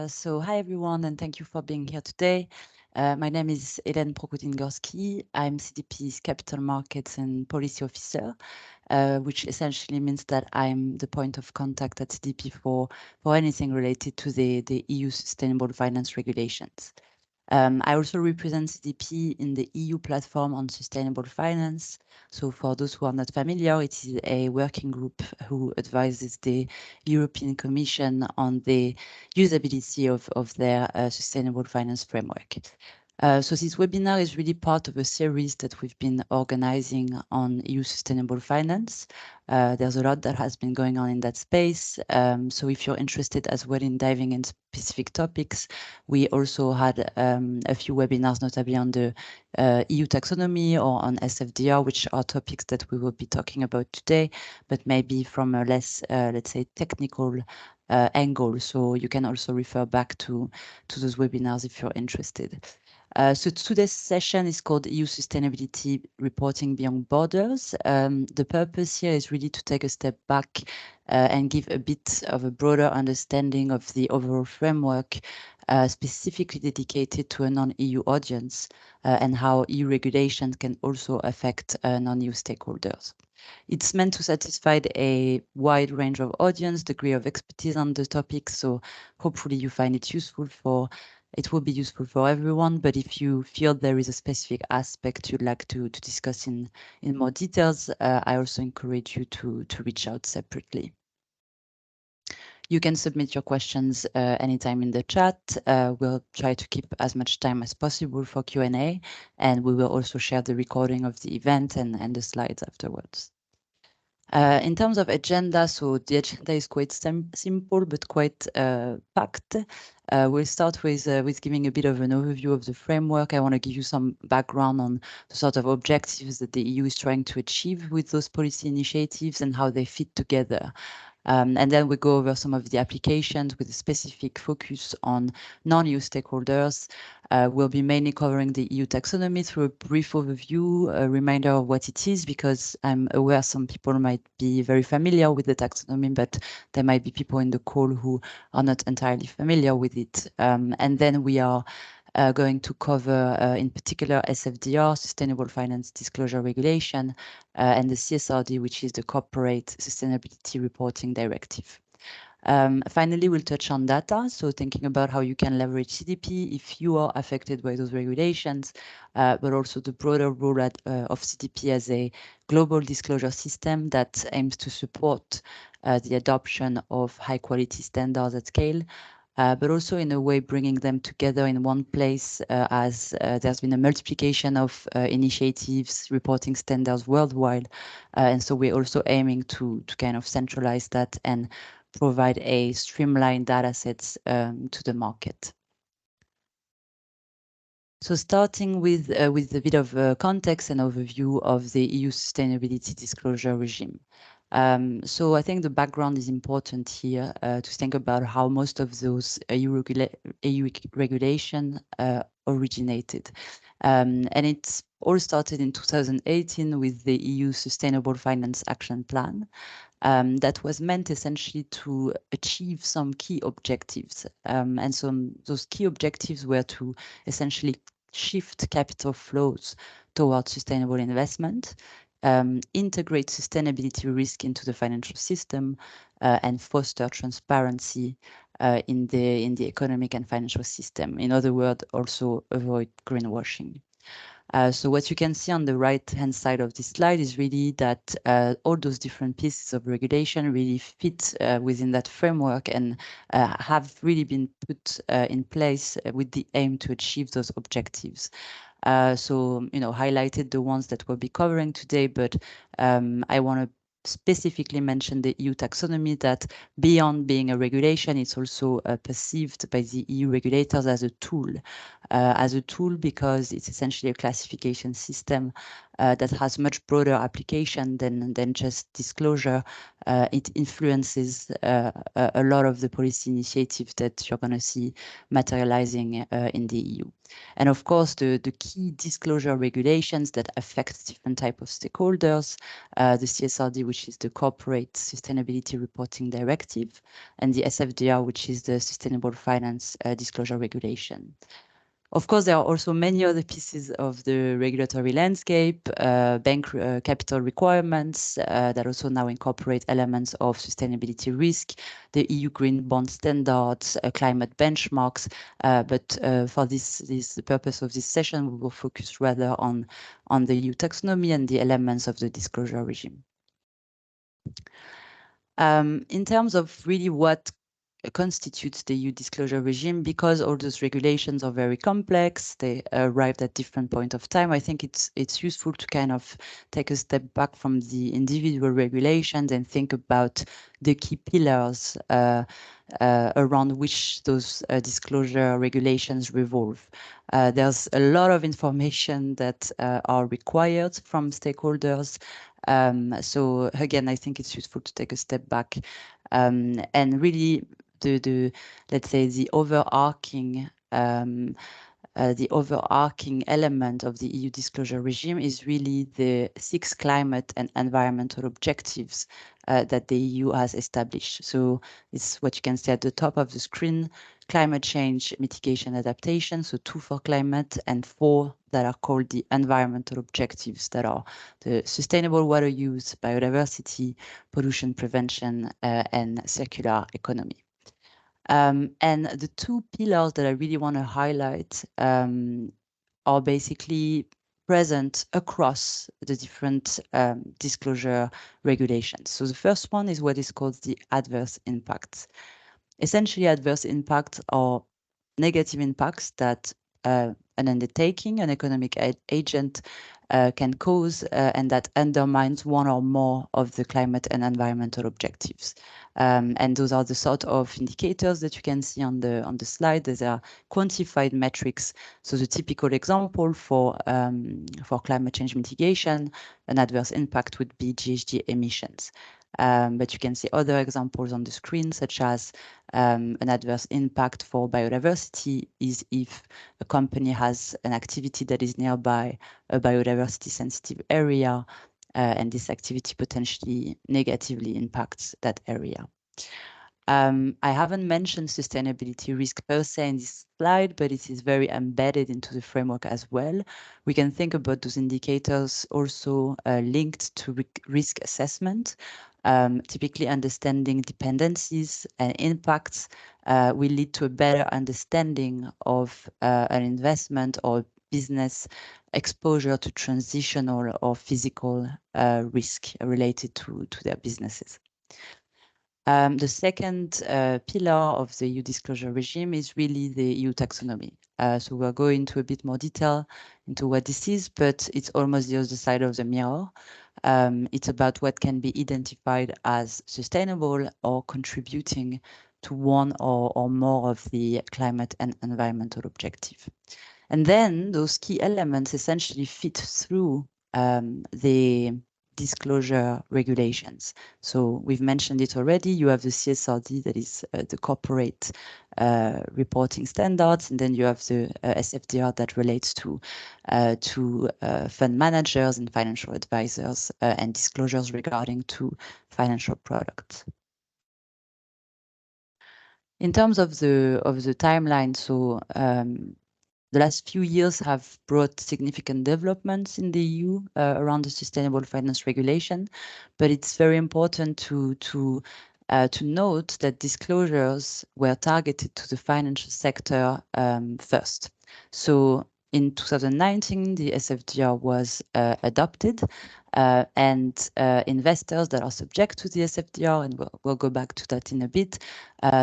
So hi everyone, and thank you for being here today. My name is Hélène Prokotin-Gorski. I'm CDP's Capital Markets and Policy Officer, which essentially means that I'm the point of contact at CDP for anything related to the EU Sustainable Finance Regulations. I also represent CDP in the EU platform on sustainable finance. So for those who are not familiar, it is a working group who advises the European Commission on the usability of their sustainable finance framework. So this webinar is really part of a series that we've been organizing on EU sustainable finance. There's a lot that has been going on in that space. So if you're interested as well in diving in specific topics, we also had a few webinars, notably on the EU taxonomy or on SFDR, which are topics that we will be talking about today, but maybe from a less, let's say, technical angle. So you can also refer back to those webinars if you're interested. So today's session is called EU Sustainability Reporting Beyond Borders. The purpose here is really to take a step back and give a bit of a broader understanding of the overall framework, specifically dedicated to a non-EU audience, and how EU regulations can also affect non-EU stakeholders. It's meant to satisfy a wide range of audience, degree of expertise on the topic, so hopefully you find it useful it will be useful for everyone, but if you feel there is a specific aspect you'd like to discuss in more details, I also encourage you to reach out separately. You can submit your questions anytime in the chat. We'll try to keep as much time as possible for Q&A, and we will also share the recording of the event and the slides afterwards. In terms of agenda, so the agenda is quite simple but quite packed. We'll start with giving a bit of an overview of the framework. I want to give you some background on the sort of objectives that the EU is trying to achieve with those policy initiatives and how they fit together. And then we go over some of the applications with a specific focus on non-EU stakeholders. We'll be mainly covering the EU taxonomy through a brief overview, a reminder of what it is, because I'm aware some people might be very familiar with the taxonomy, but there might be people in the call who are not entirely familiar with it. And then we are going to cover, in particular, SFDR, Sustainable Finance Disclosure Regulation, and the CSRD, which is the Corporate Sustainability Reporting Directive. Finally, we'll touch on data, so thinking about how you can leverage CDP if you are affected by those regulations, but also the broader role of CDP as a global disclosure system that aims to support the adoption of high-quality standards at scale, but also in a way bringing them together in one place, as there's been a multiplication of initiatives, reporting standards worldwide. And so we're also aiming to kind of centralize that and provide a streamlined data sets to the market. So starting with a bit of context and overview of the EU sustainability disclosure regime. So I think the background is important here to think about how most of those EU regulation originated. And it's all started in 2018 with the EU Sustainable Finance Action Plan. That was meant essentially to achieve some key objectives. And those key objectives were to essentially shift capital flows towards sustainable investment, integrate sustainability risk into the financial system, and foster transparency in the economic and financial system. In other words, also avoid greenwashing. So what you can see on the right-hand side of this slide is really that all those different pieces of regulation really fit within that framework and have really been put in place with the aim to achieve those objectives. So, highlighted the ones that we'll be covering today, but I want to specifically mention the EU taxonomy, that beyond being a regulation, it's also perceived by the EU regulators as a tool as a tool because it's essentially a classification system that has much broader application than just disclosure. It influences a lot of the policy initiatives that you're going to see materializing in the EU. And of course, the key disclosure regulations that affect different types of stakeholders, the CSRD, which is the Corporate Sustainability Reporting Directive, and the SFDR, which is the Sustainable Finance Disclosure Regulation. Of course, there are also many other pieces of the regulatory landscape, bank capital requirements that also now incorporate elements of sustainability risk, the EU Green Bond Standards, climate benchmarks. But for the purpose of this session, we will focus rather on the EU taxonomy and the elements of the disclosure regime. In terms of really what constitutes the EU disclosure regime, because all those regulations are very complex, they arrived at different point of time. I think it's useful to kind of take a step back from the individual regulations and think about the key pillars around which those disclosure regulations revolve. There's a lot of information that are required from stakeholders. So again, I think it's useful to take a step back and really let's say the overarching element of the EU disclosure regime is really the 6 climate and environmental objectives that the EU has established. So it's what you can see at the top of the screen: climate change, mitigation, adaptation. So 2 for climate and 4 that are called the environmental objectives, that are the sustainable water use, biodiversity, pollution prevention, and circular economy. And the 2 pillars that I really want to highlight are basically present across the different disclosure regulations. So the first one is what is called the adverse impacts. Essentially, adverse impacts are negative impacts that an undertaking, an economic agent can cause and that undermines one or more of the climate and environmental objectives. And those are the sort of indicators that you can see on the slide. These are quantified metrics. So the typical example for climate change mitigation, an adverse impact would be GHG emissions. But you can see other examples on the screen, such as an adverse impact for biodiversity is if a company has an activity that is nearby a biodiversity sensitive area, and this activity potentially negatively impacts that area. I haven't mentioned sustainability risk per se in this slide, but it is very embedded into the framework as well. We can think about those indicators also linked to risk assessment. Typically, understanding dependencies and impacts will lead to a better understanding of an investment or business exposure to transitional or physical risk related to their businesses. The second pillar of the EU disclosure regime is really the EU taxonomy. So we'll go into a bit more detail into what this is, but it's almost the other side of the mirror. It's about what can be identified as sustainable or contributing to one or more of the climate and environmental objective. And then those key elements essentially fit through the disclosure regulations. So we've mentioned it already. You have the CSRD, that is the corporate reporting standards, and then you have the SFDR that relates to fund managers and financial advisors and disclosures regarding to financial products. In terms of the timeline, so the last few years have brought significant developments in the EU around the sustainable finance regulation, but it's very important to note that disclosures were targeted to the financial sector first. So in 2019, the SFDR was adopted, and investors that are subject to the SFDR, and we'll go back to that in a bit,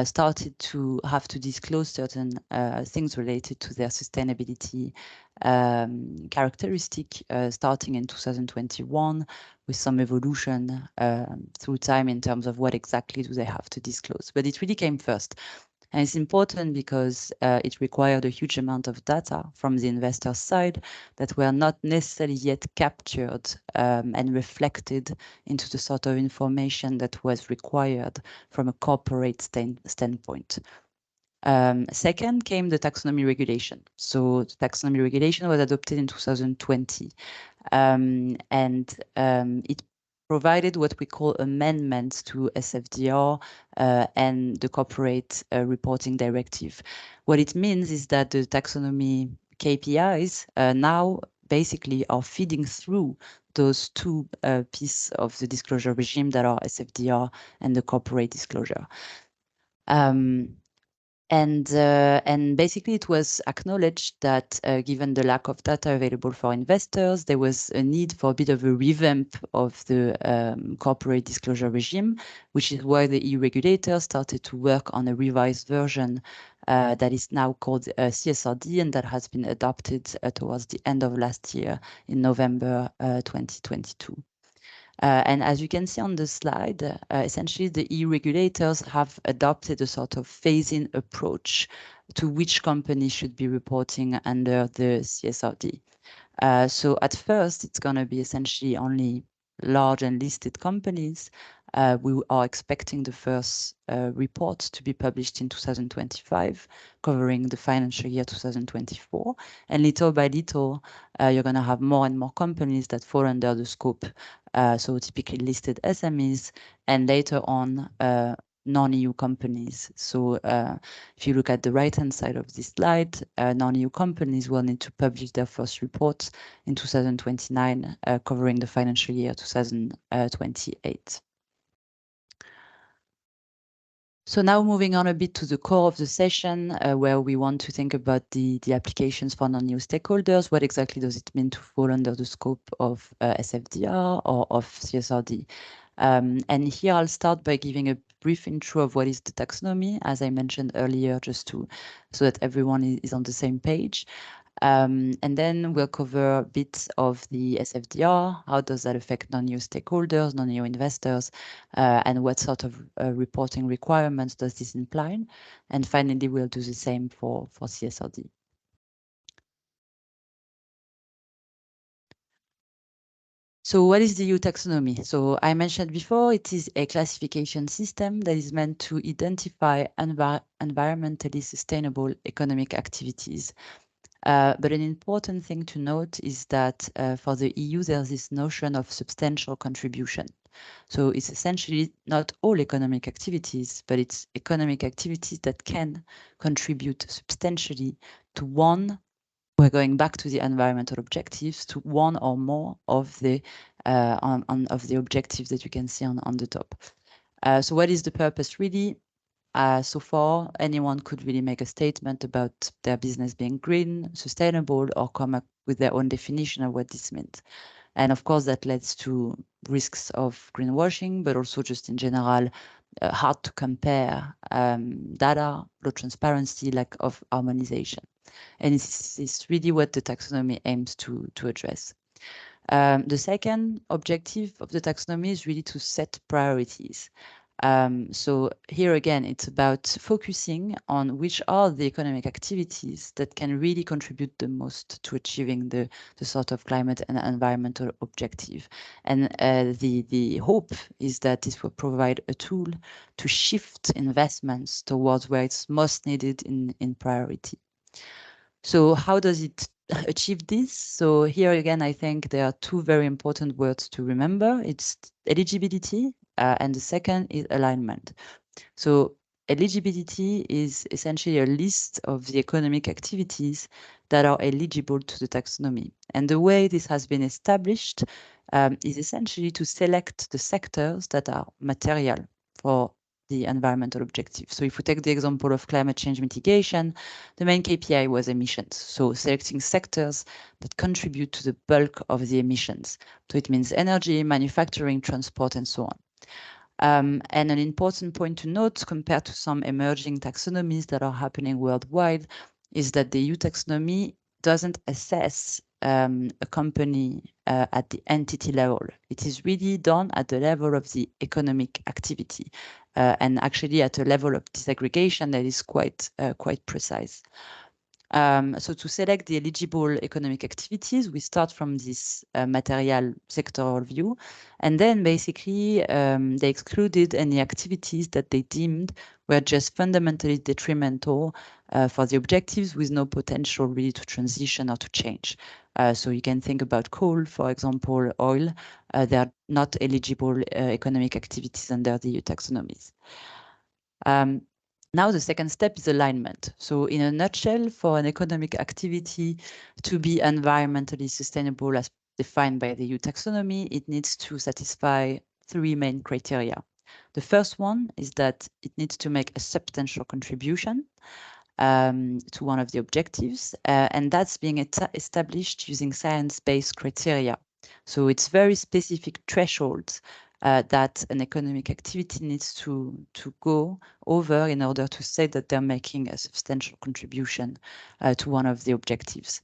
started to have to disclose certain things related to their sustainability characteristic starting in 2021, with some evolution through time in terms of what exactly do they have to disclose. But it really came first. And it's important because it required a huge amount of data from the investor side that were not necessarily yet captured and reflected into the sort of information that was required from a corporate standpoint. Second came the taxonomy regulation. So the taxonomy regulation was adopted in 2020, and it provided what we call amendments to SFDR and the corporate reporting directive. What it means is that the taxonomy KPIs now basically are feeding through those two pieces of the disclosure regime that are SFDR and the corporate disclosure. And basically, it was acknowledged that given the lack of data available for investors, there was a need for a bit of a revamp of the corporate disclosure regime, which is why the EU regulator started to work on a revised version that is now called CSRD, and that has been adopted towards the end of last year in November 2022. And as you can see on the slide, essentially the EU regulators have adopted a sort of phasing approach to which companies should be reporting under the CSRD. So at first, it's going to be essentially only large and listed companies. We are expecting the first report to be published in 2025, covering the financial year 2024. And little by little, you're going to have more and more companies that fall under the scope. So typically listed SMEs, and later on, non-EU companies. So if you look at the right-hand side of this slide, non-EU companies will need to publish their first reports in 2029, covering the financial year 2028. So now moving on a bit to the core of the session, where we want to think about the applications for non-EU stakeholders. What exactly does it mean to fall under the scope of SFDR or of CSRD? And here I'll start by giving a brief intro of what is the taxonomy, as I mentioned earlier, just so that everyone is on the same page. And then we'll cover bits of the SFDR. How does that affect non-EU stakeholders, non-EU investors, and what sort of reporting requirements does this imply? And finally, we'll do the same for CSRD. So what is the EU taxonomy? So I mentioned before, it is a classification system that is meant to identify environmentally sustainable economic activities. But an important thing to note is that for the EU, there's this notion of substantial contribution. So it's essentially not all economic activities, but it's economic activities that can contribute substantially to one. We're going back to the environmental objectives, to one or more of the objectives that you can see on the top. So what is the purpose really? So far, anyone could really make a statement about their business being green, sustainable, or come up with their own definition of what this means. And of course, that leads to risks of greenwashing, but also just in general, hard to compare data, low transparency, lack of harmonization. And it's really what the taxonomy aims to address. The second objective of the taxonomy is really to set priorities. So here again, it's about focusing on which are the economic activities that can really contribute the most to achieving the sort of climate and environmental objective. And the hope is that this will provide a tool to shift investments towards where it's most needed in priority. So how does it achieve this? So here again, I think there are two very important words to remember. It's eligibility, and the second is alignment. So eligibility is essentially a list of the economic activities that are eligible to the taxonomy. And the way this has been established is essentially to select the sectors that are material for the environmental objective. So if we take the example of climate change mitigation, the main KPI was emissions. So selecting sectors that contribute to the bulk of the emissions. So it means energy, manufacturing, transport, and so on. And an important point to note compared to some emerging taxonomies that are happening worldwide is that the EU taxonomy doesn't assess a company at the entity level. It is really done at the level of the economic activity. and actually at a level of disaggregation that is quite precise. So to select the eligible economic activities, we start from this material sectoral view, and then basically they excluded any activities that they deemed were just fundamentally detrimental for the objectives with no potential really to transition or to change. So you can think about coal, for example, oil. They are not eligible economic activities under the EU taxonomies. Now the second step is alignment. So in a nutshell, for an economic activity to be environmentally sustainable as defined by the EU taxonomy, it needs to satisfy three main criteria. The first one is that it needs to make a substantial contribution to one of the objectives, and that's being established using science-based criteria. So it's very specific thresholds that an economic activity needs to go over in order to say that they're making a substantial contribution to one of the objectives.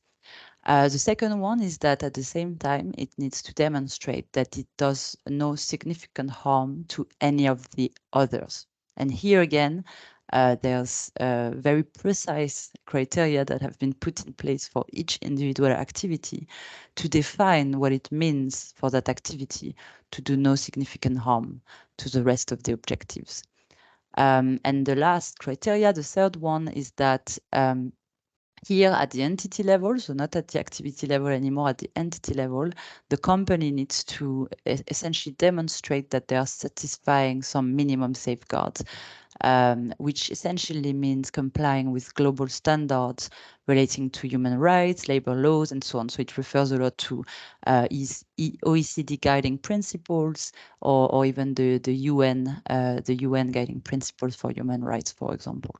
The second one is that at the same time, it needs to demonstrate that it does no significant harm to any of the others. And here again, there's very precise criteria that have been put in place for each individual activity to define what it means for that activity to do no significant harm to the rest of the objectives. And the last criteria, the third one, is that here at the entity level, so not at the activity level anymore, at the entity level, the company needs to essentially demonstrate that they are satisfying some minimum safeguards, which essentially means complying with global standards relating to human rights, labor laws, and so on. So it refers a lot to OECD guiding principles, or even the UN guiding principles for human rights, for example.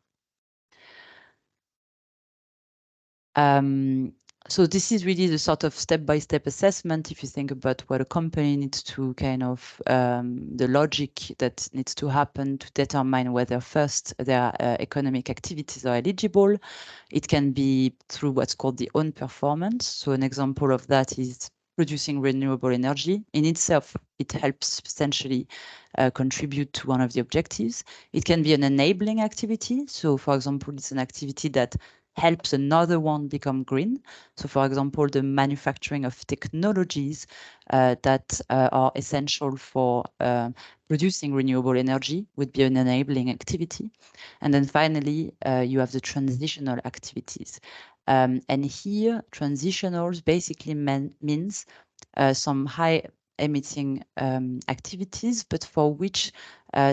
So this is really the sort of step-by-step assessment. If you think about what a company needs to kind of, the logic that needs to happen to determine whether first their economic activities are eligible, it can be through what's called the own performance. So an example of that is producing renewable energy. In itself, it helps substantially contribute to one of the objectives. It can be an enabling activity. So for example, it's an activity that helps another one become green. So for example, the manufacturing of technologies that are essential for producing renewable energy would be an enabling activity. And then finally, you have the transitional activities. And here, transitionals basically means some high emitting activities, but for which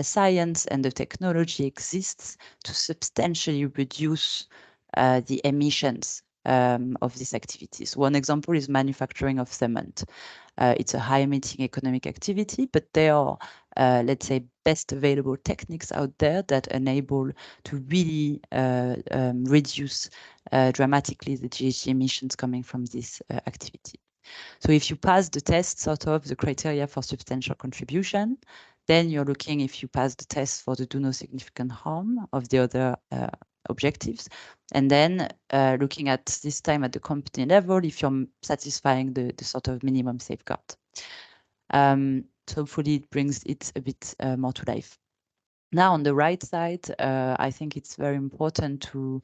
science and the technology exists to substantially reduce the emissions of these activities. One example is manufacturing of cement. It's a high emitting economic activity, but there are, let's say, best available techniques out there that enable to really reduce dramatically the GHG emissions coming from this activity. So if you pass the test, sort of the criteria for substantial contribution, then you're looking if you pass the test for the do no significant harm of the other objectives. And then looking at this time at the company level, if you're satisfying the sort of minimum safeguard. So hopefully it brings it a bit more to life. Now on the right side, I think it's very important to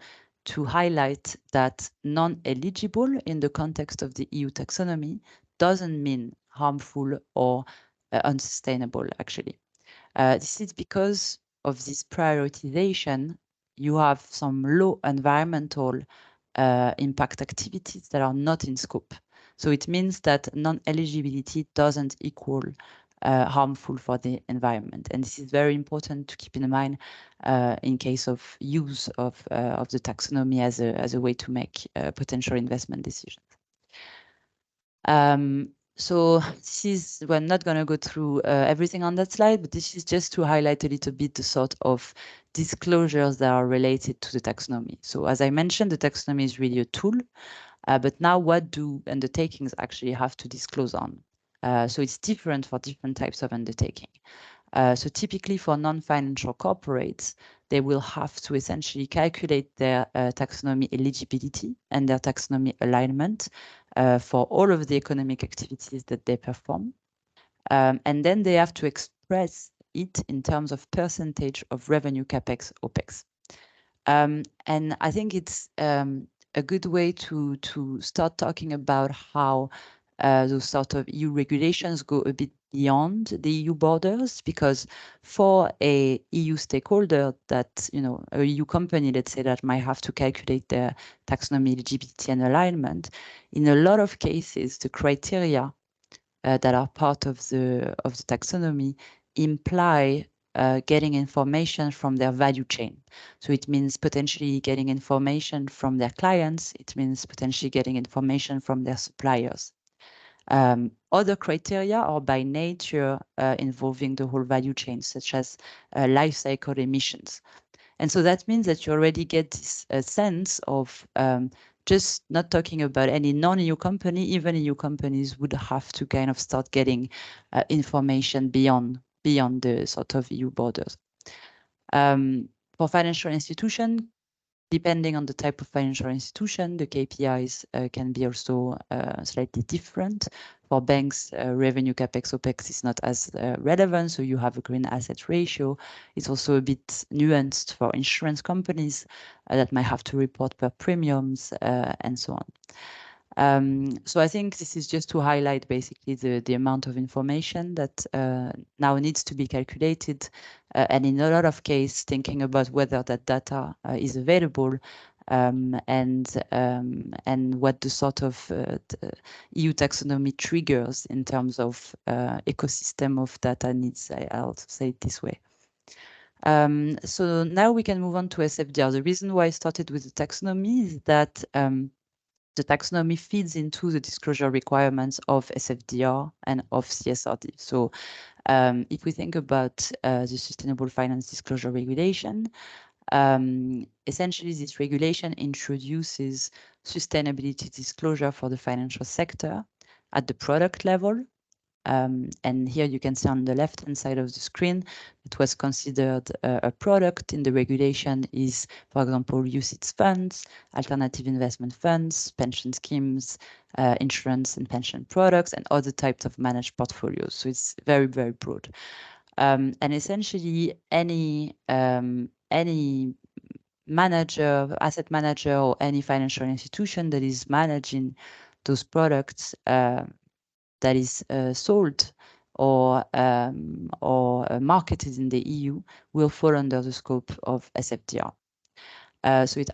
highlight that non-eligible in the context of the EU taxonomy doesn't mean harmful or unsustainable, actually. This is because of this prioritization. You have some low environmental impact activities that are not in scope. So it means that non-eligibility doesn't equal harmful for the environment. And this is very important to keep in mind in case of use of the taxonomy as a way to make potential investment decisions. So this is, we're not going to go through everything on that slide, but this is just to highlight a little bit the sort of disclosures that are related to the taxonomy. So as I mentioned, the taxonomy is really a tool, but now what do undertakings actually have to disclose on? So it's different for different types of undertaking. So typically for non-financial corporates, they will have to essentially calculate their taxonomy eligibility and their taxonomy alignment for all of the economic activities that they perform. And then they have to express it in terms of percentage of revenue, CapEx, OpEx. And I think it's a good way to start talking about how those sort of EU regulations go a bit beyond the EU borders, because for a EU stakeholder that, you know, a EU company, let's say, that might have to calculate their taxonomy, eligibility and alignment, in a lot of cases, the criteria that are part of the taxonomy imply getting information from their value chain. So it means potentially getting information from their clients. It means potentially getting information from their suppliers. Other criteria are by nature involving the whole value chain, such as life cycle emissions. And so that means that you already get this sense of just not talking about any non-EU company. Even EU companies would have to kind of start getting information beyond the sort of EU borders. For financial institution, depending on the type of financial institution, the KPIs can be also slightly different. For banks, revenue, CapEx, OpEx is not as relevant, so you have a green asset ratio. It's also a bit nuanced for insurance companies that might have to report per premiums and so on. So I think this is just to highlight basically the amount of information that now needs to be calculated, and in a lot of cases thinking about whether that data is available, and what the sort of the EU taxonomy triggers in terms of ecosystem of data needs. I'll say it this way. So now we can move on to SFDR. The reason why I started with the taxonomy is that the taxonomy feeds into the disclosure requirements of SFDR and of CSRD. So if we think about the Sustainable Finance Disclosure Regulation, essentially this regulation introduces sustainability disclosure for the financial sector at the product level. And here you can see on the left-hand side of the screen, it was considered a product in the regulation is, for example, UCITS funds, alternative investment funds, pension schemes, insurance and pension products, and other types of managed portfolios. So it's very, very broad. And essentially, any manager, asset manager, or any financial institution that is managing those products that is sold or marketed in the EU will fall under the scope of SFDR. So it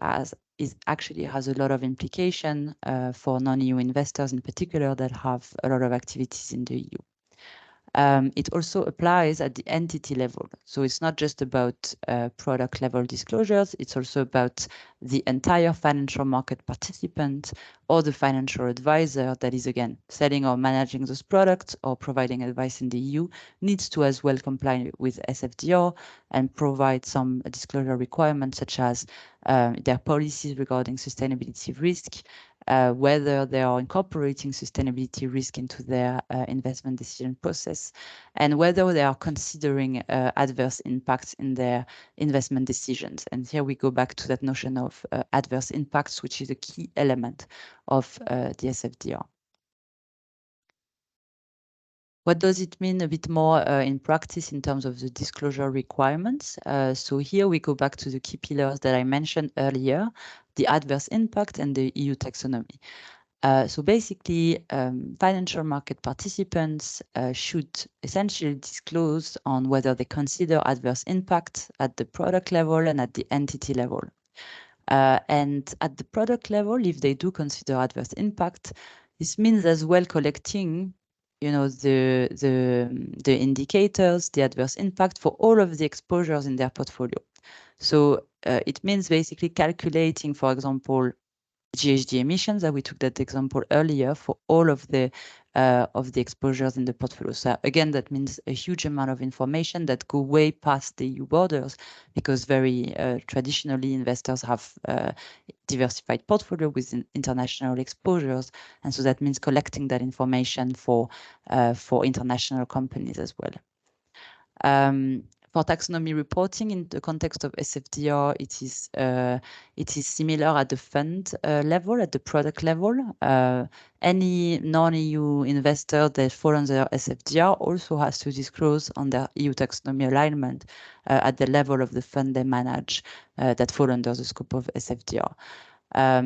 actually has a lot of implication for non-EU investors in particular that have a lot of activities in the EU. It also applies at the entity level. So it's not just about product level disclosures, it's also about the entire financial market participant or the financial advisor that is, again, selling or managing those products or providing advice in the EU needs to as well comply with SFDR and provide some disclosure requirements such as their policies regarding sustainability risk, whether they are incorporating sustainability risk into their investment decision process, and whether they are considering adverse impacts in their investment decisions. And here we go back to that notion of adverse impacts, which is a key element of the SFDR. What does it mean a bit more in practice in terms of the disclosure requirements? So here we go back to the key pillars that I mentioned earlier, the adverse impact and the EU taxonomy. So basically, financial market participants should essentially disclose on whether they consider adverse impact at the product level and at the entity level. And at the product level, if they do consider adverse impact, this means as well collecting, you know, the indicators, the adverse impact for all of the exposures in their portfolio. So it means basically calculating, for example, GHG emissions, that we took that example earlier, for all of the exposures in the portfolio. So again, that means a huge amount of information that go way past the EU borders, because very traditionally investors have diversified portfolio with international exposures, and so that means collecting that information for international companies as well. For taxonomy reporting in the context of SFDR, it is similar at the fund level, at the product level. Any non-EU investor that fall under SFDR also has to disclose on their EU taxonomy alignment at the level of the fund they manage that fall under the scope of SFDR.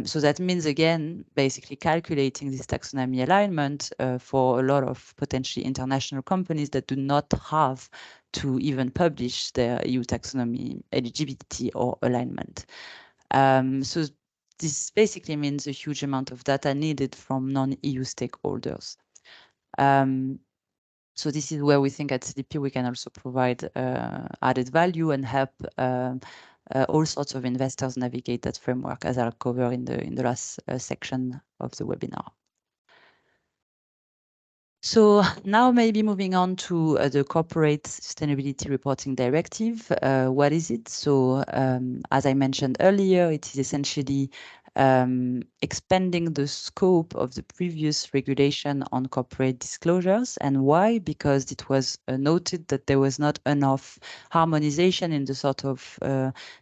So that means, again, basically calculating this taxonomy alignment for a lot of potentially international companies that do not have to even publish their EU taxonomy eligibility or alignment. So this basically means a huge amount of data needed from non-EU stakeholders. So this is where we think at CDP we can also provide added value and help all sorts of investors navigate that framework, as I'll cover in the last section of the webinar. So now maybe moving on to the Corporate Sustainability Reporting Directive. What is it? So as I mentioned earlier, it is essentially expanding the scope of the previous regulation on corporate disclosures. And why? Because it was noted that there was not enough harmonization in the sort of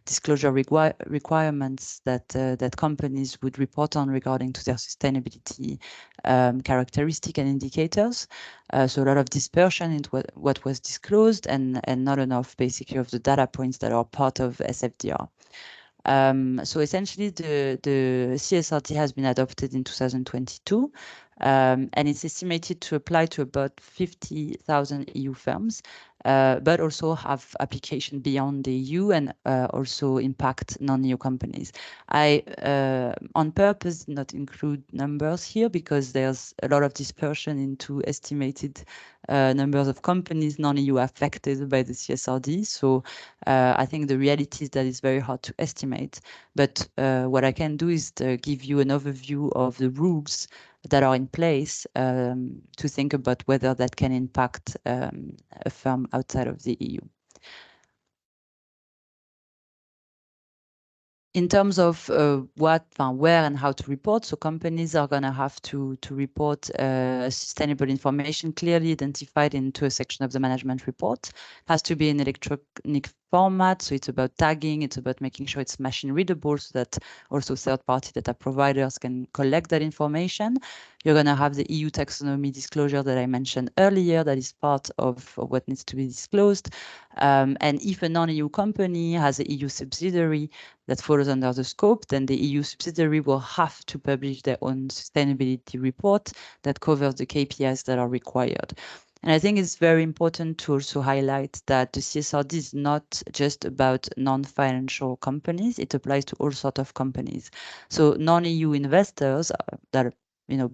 disclosure requirements that companies would report on regarding to their sustainability characteristic and indicators. So a lot of dispersion in what was disclosed and not enough basically of the data points that are part of SFDR. So essentially the CSRD has been adopted in 2022 and it's estimated to apply to about 50,000 EU firms, but also have application beyond the EU and also impact non-EU companies. I, on purpose, did not include numbers here because there's a lot of dispersion into estimated numbers of companies non-EU affected by the CSRD. So I think the reality is that it's very hard to estimate. But what I can do is to give you an overview of the rules that are in place to think about whether that can impact a firm outside of the EU. In terms of what, where, and how to report, so companies are going to have to report sustainable information clearly identified into a section of the management report. It has to be in electronic format, so it's about tagging, it's about making sure it's machine readable so that also third-party data providers can collect that information. You're going to have the EU taxonomy disclosure that I mentioned earlier that is part of what needs to be disclosed. And if a non-EU company has an EU subsidiary that follows under the scope, then the EU subsidiary will have to publish their own sustainability report that covers the KPIs that are required. And I think it's very important to also highlight that the CSRD is not just about non-financial companies. It applies to all sorts of companies. So non-EU investors that,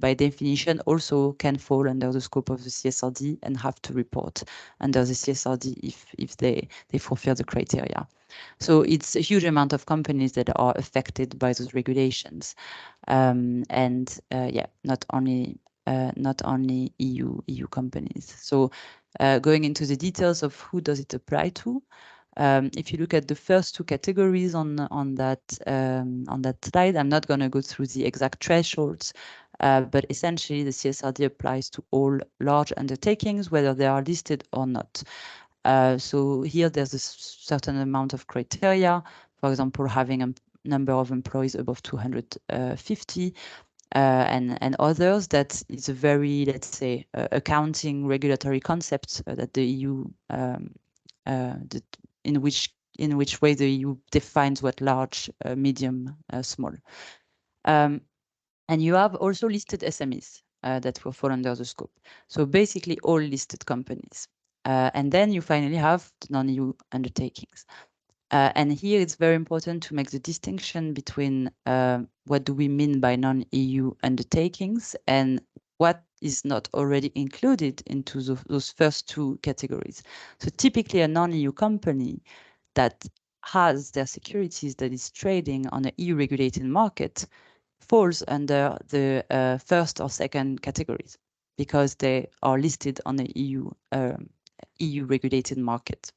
by definition, also can fall under the scope of the CSRD and have to report under the CSRD if they fulfill the criteria. So it's a huge amount of companies that are affected by those regulations. Not only EU companies. So going into the details of who does it apply to, if you look at the first two categories on that slide, I'm not going to go through the exact thresholds, but essentially the CSRD applies to all large undertakings, whether they are listed or not. So here there's a certain amount of criteria, for example, having a number of employees above 250, and others that is a very, let's say, accounting regulatory concept that the EU, in which way the EU defines what large, medium, small. And you have also listed SMEs that will fall under the scope. So basically all listed companies. And then you finally have the non-EU undertakings. And here it's very important to make the distinction between what do we mean by non-EU undertakings and what is not already included into those first two categories. So typically a non-EU company that has their securities that is trading on an EU regulated market falls under the first or second categories because they are listed on the EU regulated market.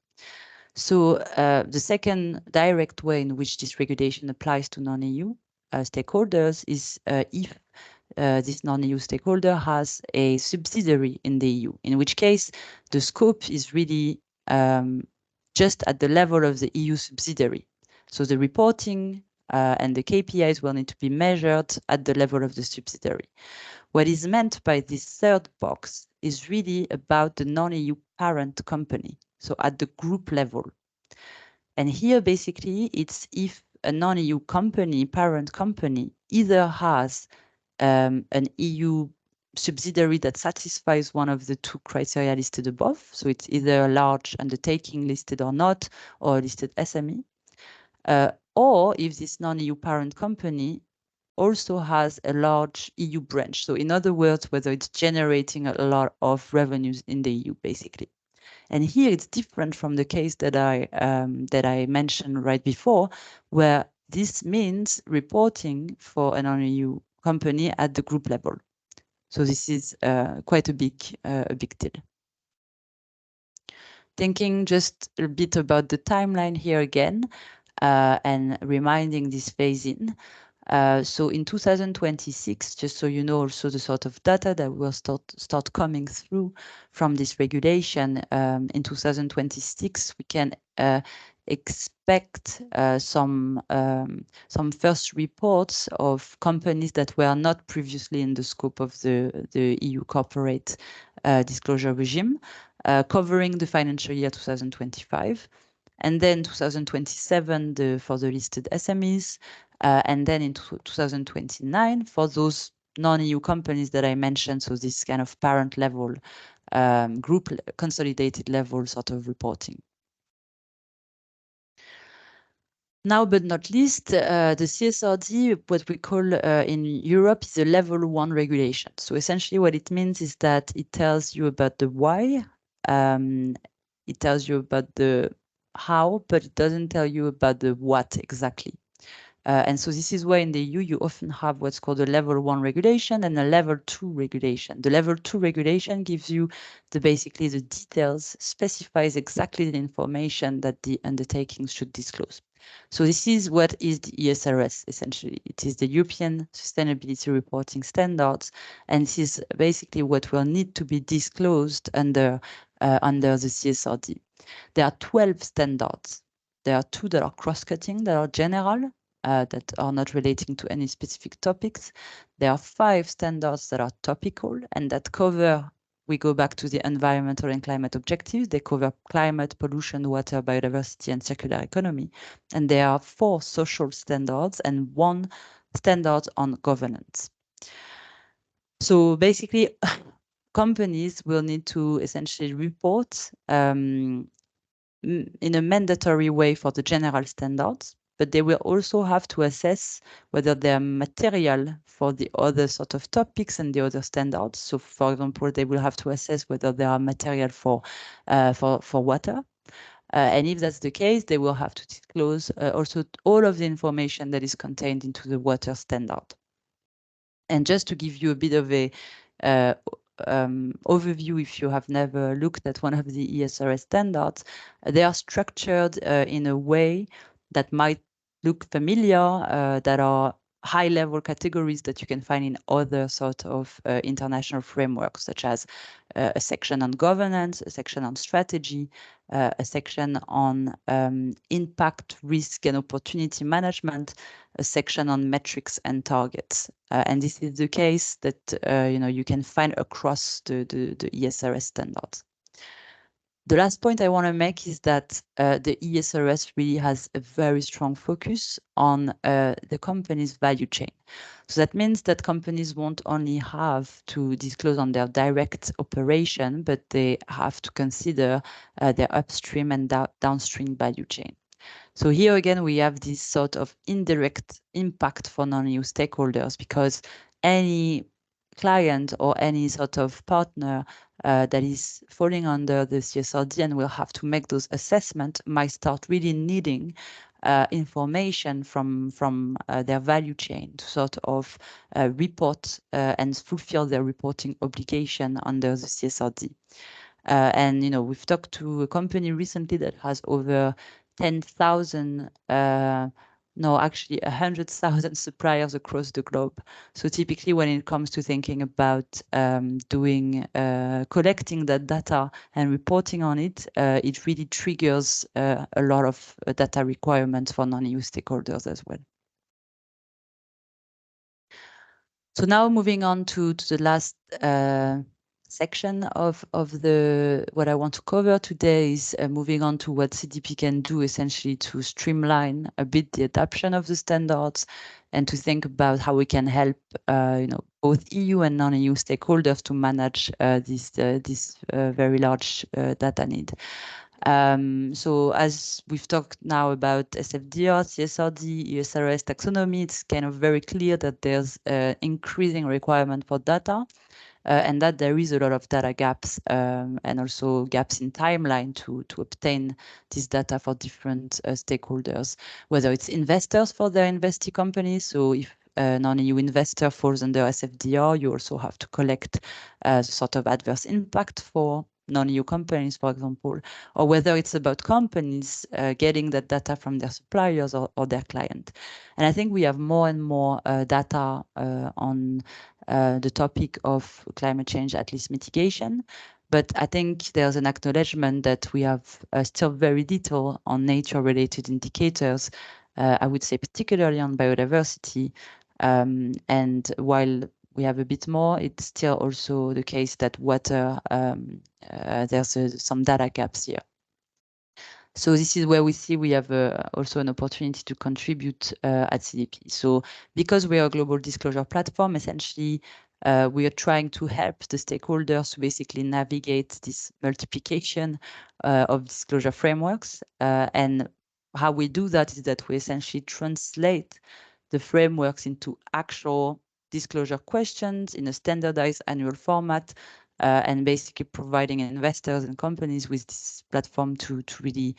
So the second direct way in which this regulation applies to non-EU stakeholders is if this non-EU stakeholder has a subsidiary in the EU, in which case the scope is really just at the level of the EU subsidiary. So the reporting and the KPIs will need to be measured at the level of the subsidiary. What is meant by this third box is really about the non-EU parent company, so at the group level. And here, basically, it's if a non-EU company, parent company, either has an EU subsidiary that satisfies one of the two criteria listed above. So it's either a large undertaking listed or not, or a listed SME. Or if this non-EU parent company also has a large EU branch. So in other words, whether it's generating a lot of revenues in the EU, basically. And here it's different from the case that I mentioned right before, where this means reporting for an non-EU company at the group level. So this is quite a big deal. Thinking just a bit about the timeline here again, and reminding this phase-in. So in 2026, just so you know also the sort of data that will start coming through from this regulation, in 2026, we can expect some first reports of companies that were not previously in the scope of the EU corporate disclosure regime, covering the financial year 2025. And then 2027 for the listed SMEs, and then in 2029 for those non-EU companies that I mentioned, so this kind of parent level, group consolidated level sort of reporting. Now, but not least, the CSRD, what we call in Europe, is a level 1 regulation. So essentially what it means is that it tells you about the why, it tells you about the how, but it doesn't tell you about the what exactly. And so this is why in the EU, you often have what's called a level 1 regulation and a level 2 regulation. The level 2 regulation gives you basically the details, specifies exactly the information that the undertakings should disclose. So this is what is the ESRS, essentially. It is the European Sustainability Reporting Standards, and this is basically what will need to be disclosed under the CSRD. There are 12 standards. There are 2 that are cross-cutting, that are general, that are not relating to any specific topics. There are 5 standards that are topical and that cover, we go back to the environmental and climate objectives. They cover climate, pollution, water, biodiversity, and circular economy. And there are 4 social standards and 1 standard on governance. So basically, companies will need to essentially report in a mandatory way for the general standards, but they will also have to assess whether they are material for the other sort of topics and the other standards. So, for example, they will have to assess whether they are material for water. And if that's the case, they will have to disclose also all of the information that is contained into the water standard. And just to give you a bit of a overview, if you have never looked at one of the ESRS standards, they are structured in a way that might look familiar, that are high-level categories that you can find in other sort of international frameworks, such as a section on governance, a section on strategy, a section on impact, risk, and opportunity management, a section on metrics and targets. And this is the case that you can find across the ESRS standards. The last point I want to make is that the ESRS really has a very strong focus on the company's value chain. So that means that companies won't only have to disclose on their direct operation, but they have to consider their upstream and downstream value chain. So here again, we have this sort of indirect impact for non-EU stakeholders, because any client or any sort of partner that is falling under the CSRD and will have to make those assessments might start really needing information from their value chain to sort of report and fulfill their reporting obligation under the CSRD. And we've talked to a company recently that has over 10,000 no, actually 100,000 suppliers across the globe. So typically when it comes to thinking about collecting that data and reporting on it, it really triggers a lot of data requirements for non-EU stakeholders as well. So now moving on to the last section of what I want to cover today is moving on to what CDP can do essentially to streamline a bit the adoption of the standards and to think about how we can help both EU and non-EU stakeholders to manage this very large data need. So as we've talked now about SFDR, CSRD, ESRS taxonomy, it's kind of very clear that there's an increasing requirement for data and that there is a lot of data gaps and also gaps in timeline to obtain this data for different stakeholders, whether it's investors for their investee companies. So if a non-EU investor falls under SFDR, you also have to collect the sort of adverse impact for non-EU companies, for example, or whether it's about companies getting that data from their suppliers or their client. And I think we have more and more data on the topic of climate change, at least mitigation. But I think there's an acknowledgement that we have still very little on nature-related indicators, I would say particularly on biodiversity. And while we have a bit more, it's still also the case that water, there's some data gaps here. So this is where we see we have also an opportunity to contribute at CDP. So because we are a global disclosure platform, essentially, we are trying to help the stakeholders to basically navigate this multiplication of disclosure frameworks. And how we do that is that we essentially translate the frameworks into actual disclosure questions in a standardized annual format, and basically providing investors and companies with this platform to really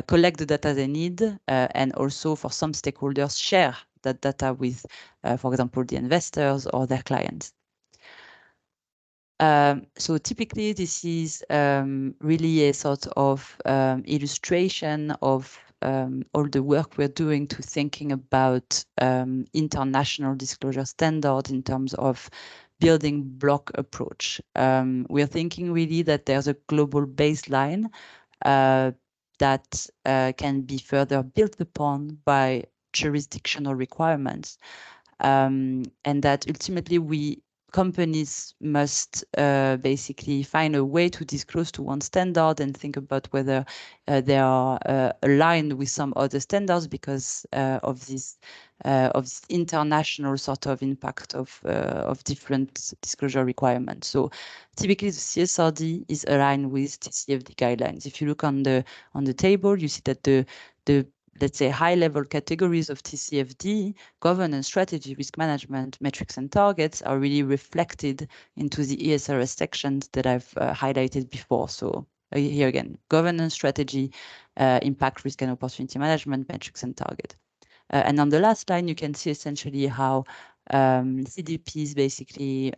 collect the data they need, and also for some stakeholders share that data with, for example, the investors or their clients. So typically this is really a sort of illustration of all the work we're doing to thinking about international disclosure standards in terms of building block approach. We're thinking really that there's a global baseline that can be further built upon by jurisdictional requirements, and that ultimately companies must basically find a way to disclose to one standard and think about whether they are aligned with some other standards because of this international sort of impact of different disclosure requirements. So typically the CSRD is aligned with TCFD guidelines. If you look on the table, you see that the let's say high-level categories of TCFD, governance, strategy, risk management, metrics, and targets are really reflected into the ESRS sections that I've highlighted before. So here again, governance, strategy, impact, risk, and opportunity management, metrics, and target. And on the last line, you can see essentially how CDP's basically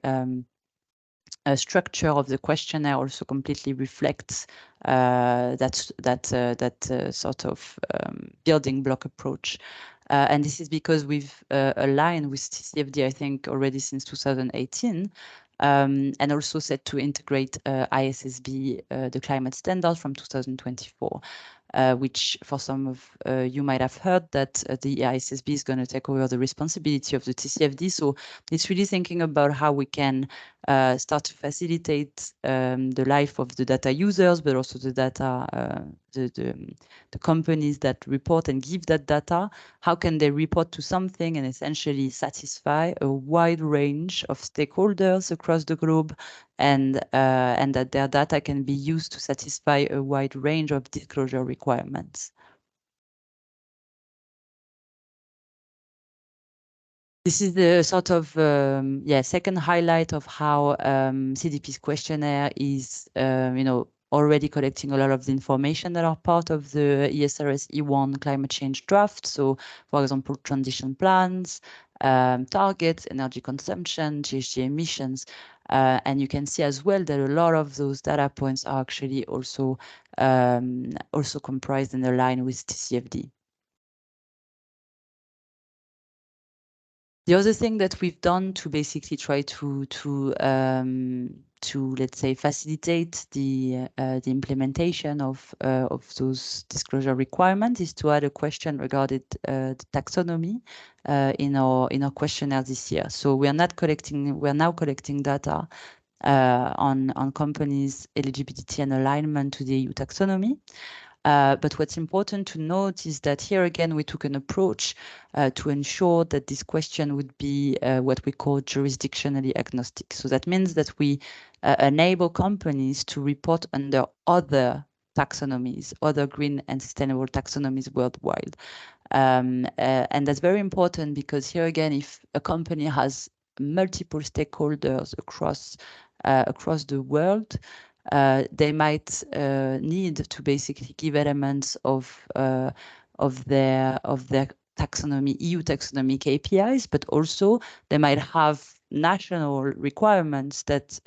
structure of the questionnaire also completely reflects that sort of building block approach. And this is because we've aligned with TCFD, I think, already since 2018, and also set to integrate ISSB, the climate standard from 2024. Which for some of you might have heard that the ISSB is going to take over the responsibility of the TCFD. So it's really thinking about how we can start to facilitate the life of the data users, but also the data, the companies that report and give that data. How can they report to something and essentially satisfy a wide range of stakeholders across the globe, and that their data can be used to satisfy a wide range of disclosure requirements. This is the sort of second highlight of how CDP's questionnaire is already collecting a lot of the information that are part of the ESRS E1 climate change draft. So, for example, transition plans, targets, energy consumption, GHG emissions. And you can see as well that a lot of those data points are actually also comprised and aligned with TCFD. The other thing that we've done to basically try to let's say facilitate the implementation of those disclosure requirements is to add a question regarding the taxonomy in our questionnaire this year. So we're now collecting data on companies' eligibility and alignment to the EU taxonomy. But what's important to note is that here again, we took an approach to ensure that this question would be what we call jurisdictionally agnostic. So that means that we enable companies to report under other taxonomies, other green and sustainable taxonomies worldwide. And that's very important because here again, if a company has multiple stakeholders across the world, they might need to basically give elements of their taxonomy, EU taxonomy KPIs, but also they might have national requirements that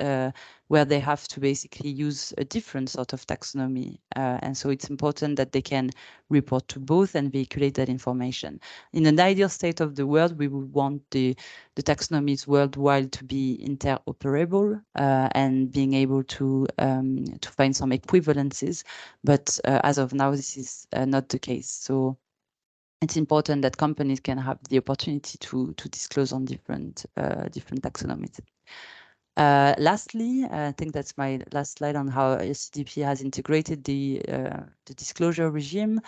where they have to basically use a different sort of taxonomy. And so it's important that they can report to both and vehiculate that information. In an ideal state of the world, we would want the taxonomies worldwide to be interoperable and being able to find some equivalences. But as of now, this is not the case. So it's important that companies can have the opportunity to disclose on different taxonomies. Lastly, I think that's my last slide on how CDP has integrated the disclosure regime.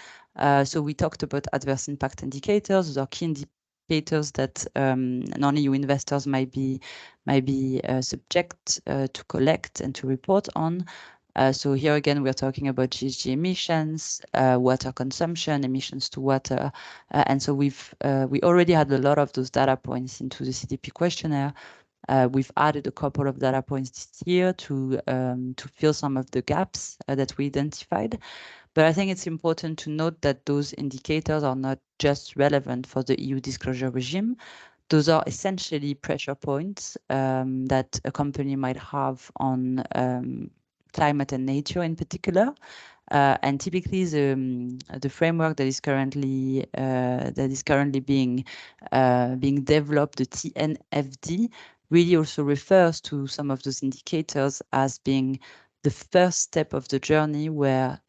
So we talked about adverse impact indicators. Those are key indicators that non-EU investors might be subject to collect and to report on. So here again, we're talking about GHG emissions, water consumption, emissions to water, and so we already had a lot of those data points into the CDP questionnaire. We've added a couple of data points this year to fill some of the gaps that we identified. But I think it's important to note that those indicators are not just relevant for the EU disclosure regime. Those are essentially pressure points that a company might have on climate and nature in particular. And typically, the framework that is currently being developed, the TNFD, really also refers to some of those indicators as being the first step of the journey where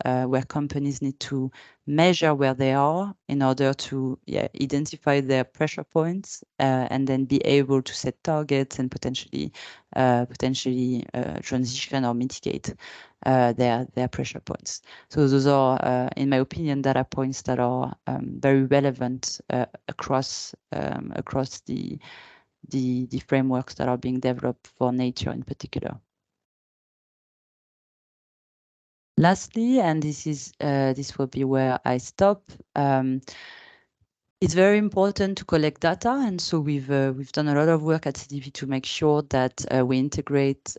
companies need to measure where they are in order to identify their pressure points and then be able to set targets and potentially transition or mitigate their pressure points. So those are, in my opinion, data points that are very relevant across the frameworks that are being developed for nature in particular. Lastly, and this will be where I stop. It's very important to collect data, and so we've done a lot of work at CDP to make sure that we integrate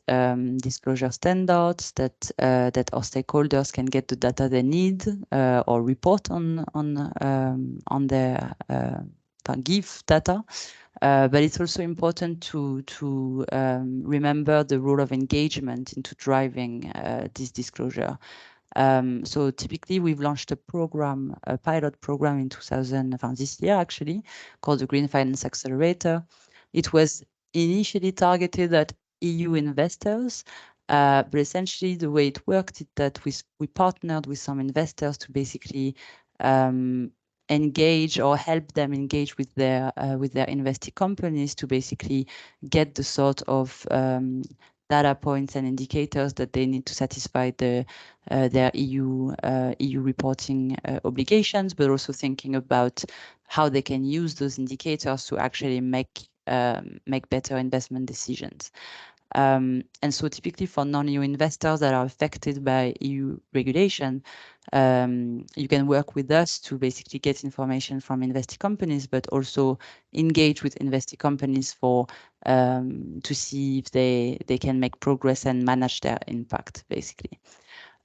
disclosure standards, that our stakeholders can get the data they need or report on their give data. But it's also important to remember the role of engagement into driving this disclosure. So typically, we've launched a pilot program in this year actually, called the Green Finance Accelerator. It was initially targeted at EU investors, but essentially the way it worked is that we partnered with some investors to basically engage or help them engage with their investee companies to basically get the sort of data points and indicators that they need to satisfy their EU reporting obligations, but also thinking about how they can use those indicators to actually make better investment decisions. And so typically for non-EU investors that are affected by EU regulation, you can work with us to basically get information from investee companies, but also engage with investee companies to see if they can make progress and manage their impact, basically.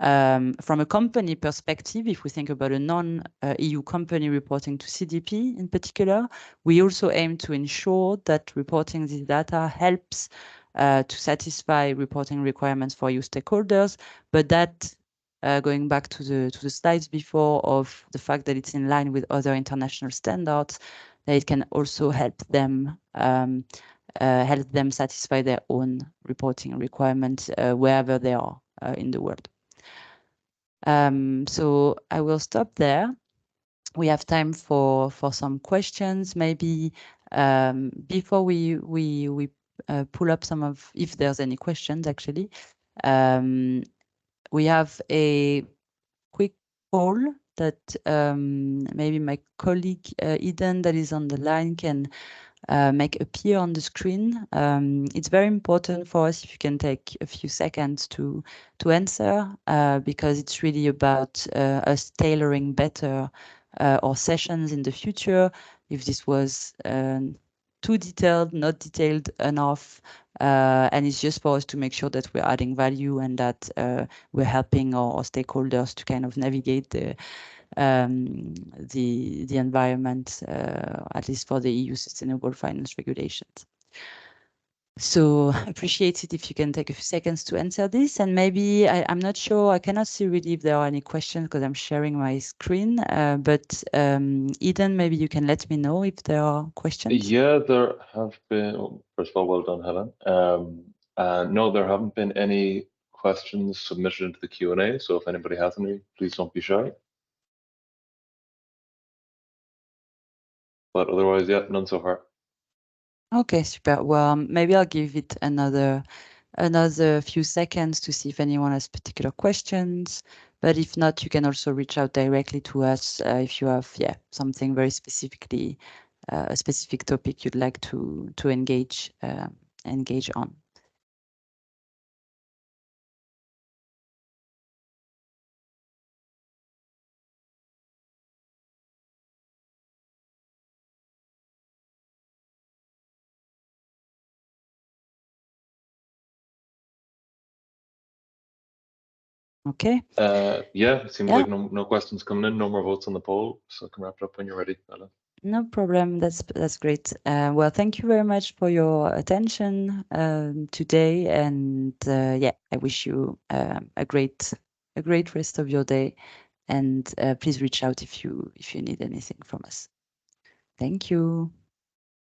From a company perspective, if we think about a non-EU company reporting to CDP in particular, we also aim to ensure that reporting this data helps to satisfy reporting requirements for EU stakeholders, but that going back to the slides before of the fact that it's in line with other international standards, that it can also help them satisfy their own reporting requirements wherever they are in the world. So I will stop there. We have time for some questions. Maybe before we pull up some of, if there's any questions actually, we have a quick poll that maybe my colleague Eden that is on the line can make appear on the screen. It's very important for us if you can take a few seconds to answer, because it's really about us tailoring better our sessions in the future. If this was too detailed, not detailed enough, and it's just for us to make sure that we're adding value and that we're helping our stakeholders to kind of navigate the environment, at least for the EU sustainable finance regulations. So appreciate it if you can take a few seconds to answer this. And maybe I'm not sure, I cannot see really if there are any questions because I'm sharing my screen. But Eden, maybe you can let me know if there are questions. Yeah, there have been. Well, first of all, well done, Helen. No, there haven't been any questions submitted into the Q&A. So if anybody has any, please don't be shy. But otherwise, yeah, none so far. Okay, super. Well, maybe I'll give it another few seconds to see if anyone has particular questions. But if not, you can also reach out directly to us if you have something very specifically, a specific topic you'd like to engage on. Okay. Yeah, it seems like no questions coming in, no more votes on the poll. So I can wrap it up when you're ready, Ellen. No problem. That's great. Well, thank you very much for your attention today, and I wish you a great rest of your day. And please reach out if you need anything from us. Thank you.